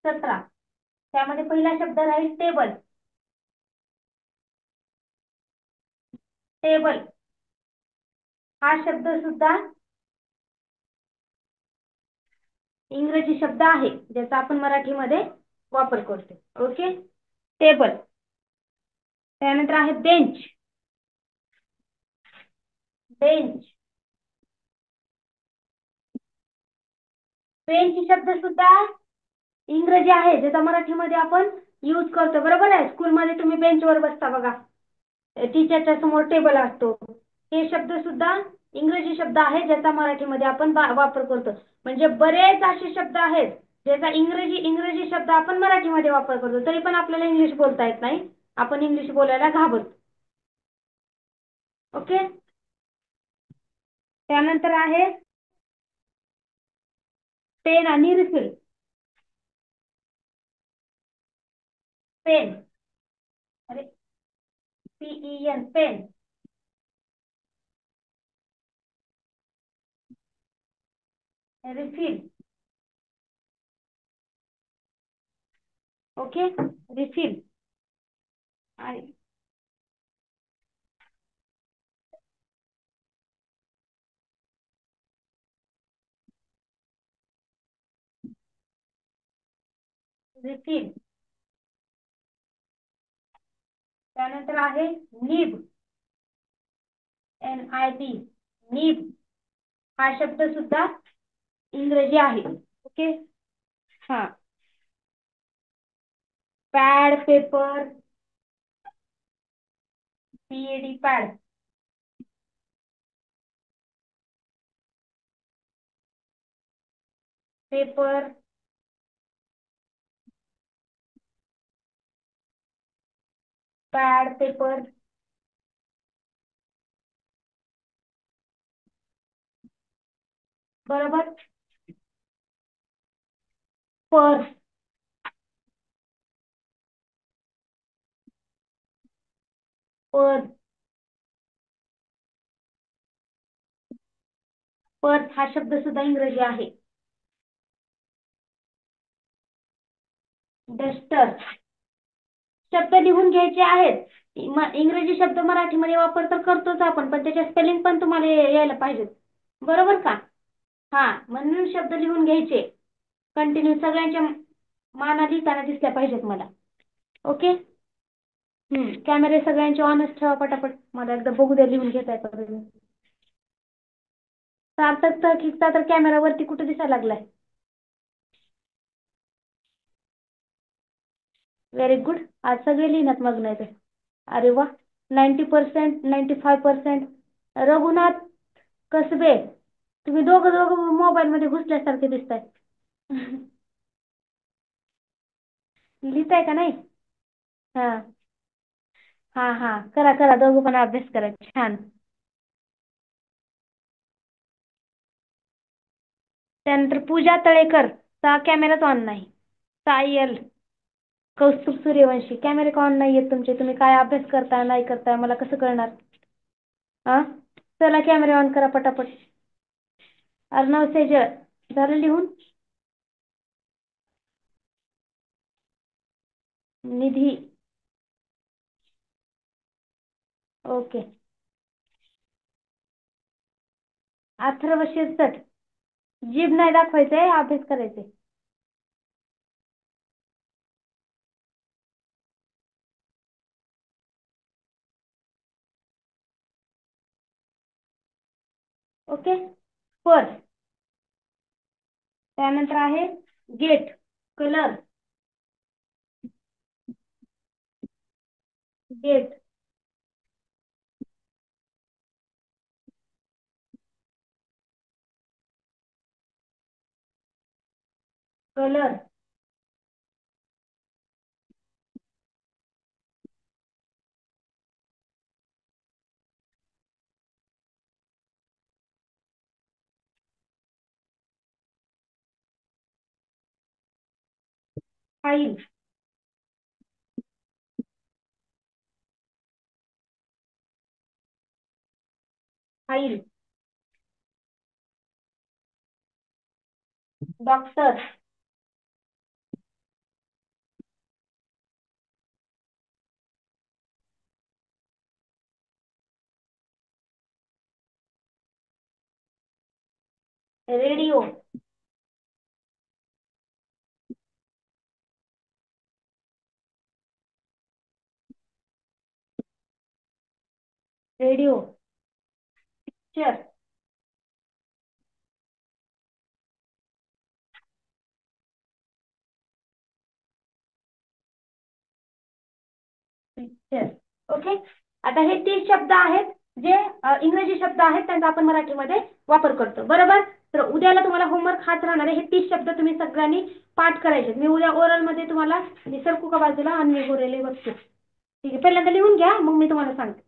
17. त्यामध्ये पहिला शब्द राहील टेबल. टेबल हा शब्द सुद्धा इंग्रजी शब्द आहे ज्याचा आपण मराठीमध्ये वापर करतो. ओके. टेबल. त्यानंतर आहे बेंच. बेंच. बेंच शब्द सुद्धा इंग्रजी आहे ज्याचा मराठीमध्ये आपण यूज करतो. बरोबर आहे. स्कूलमध्ये तुम्ही बेंचवर बसता बघा, टीचरच्या समोर टेबल असतो. हे शब्द सुद्धा इंग्रजी शब्द आहे ज्याचा मराठीमध्ये आपण वापर करतो. म्हणजे बरेच असे शब्द आहेत ज्याचा इंग्रजी शब्द आपण मराठीमध्ये वापर करतो, तरी पण आपल्याला इंग्लिश बोलता येत नाही. आपण इंग्लिश बोलायला घाबरतो. ओके. त्यानंतर आहे पेन आणि रिफिल. पेन. अरे, PEN pen. Refill. Okay. Refill. Refill. त्यानंतर आहे निब. NIB. निब हा शब्द सुद्धा इंग्रजी आहे. ओके. हा. Pad, paper. PED pad. Paper. Pad, paper. बरोबर. पर्स. पर्स. पर्स हा शब्द सुद्धा इंग्रजी आहे. डस्टर. शब्द लिहून घ्यायचे आहेत. इंग्रजी शब्द मराठीमध्ये वापर तर करतोच आपण, पण त्याचे स्पेलिंग पण तुम्हाला यायला पाहिजेत. बरोबर का? हा, म्हणून शब्द लिहून घ्यायचे कंटिन्यू. सगळ्यांच्या माना लिहिताना दिसल्या पाहिजेत मला. ओके. कॅमेरे सगळ्यांचे ऑनच ठेवा पटापट. मला एकदा बघू द्या लिहून घेताय का तुम्ही. सार्थक तर कॅमेरा वरती कुठे दिसायला लागलाय. Very good. आज सगळे लिहिण्यात मग्न आहेत. अरे वा. 90%, 95%. रघुनाथ कसबे, तुम्ही दोघं दोघं मोबाईल मध्ये घुसल्यासारखे दिसताय. लिहिताय का नाही? हा. हा हा, करा करा, दोघं पण अभ्यास करा. छान. त्यानंतर पूजा तळेकर, चा कॅमेराच ऑन नाही. सायल. कौस्तुभ सूर्यवंशी, कॅमेरे का ऑन नाही आहेत तुमचे? तुम्ही काय अभ्यास करताय नाही करताय मला कसं कळणार? हा. चला कॅमेरे ऑन करा पटापट. अर्णव सेजळ, झालं लिहून? निधी. ओके. अथर्व शिरसट, जीभ नाही दाखवायचंय, अभ्यास करायचंय. ओके. पर्स. त्यानंतर आहे gate. Colour. Gate. Colour. File. File. Doctor. Radio. Radio. Picture. Picture. Okay. आता हे 30 शब्द आहेत जे इंग्रजी शब्द आहेत त्यांचा आपण मराठीमध्ये वापर करतो, बरोबर. तर उद्याला तुम्हाला होमवर्क हाच राहणार आहे. हे 30 शब्द तुम्ही सगळ्यांनी पाठ करायचे. मी उद्या ओरल मध्ये तुम्हाला, मी सरकू का बाजूला आणि मी बोलायला बघतो. ठीक आहे, पहिल्यांदा लिहून घ्या, मग मी तुम्हाला सांगते.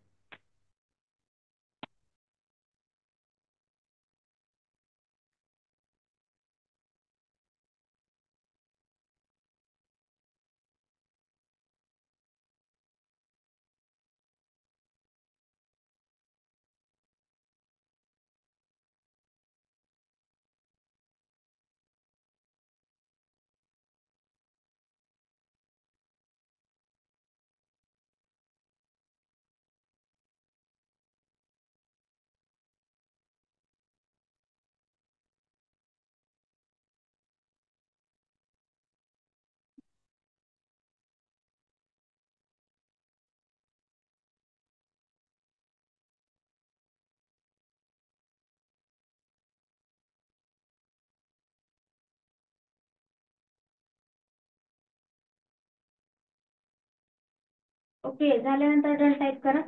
ओके, झाल्यानंतर डन टाईप करा.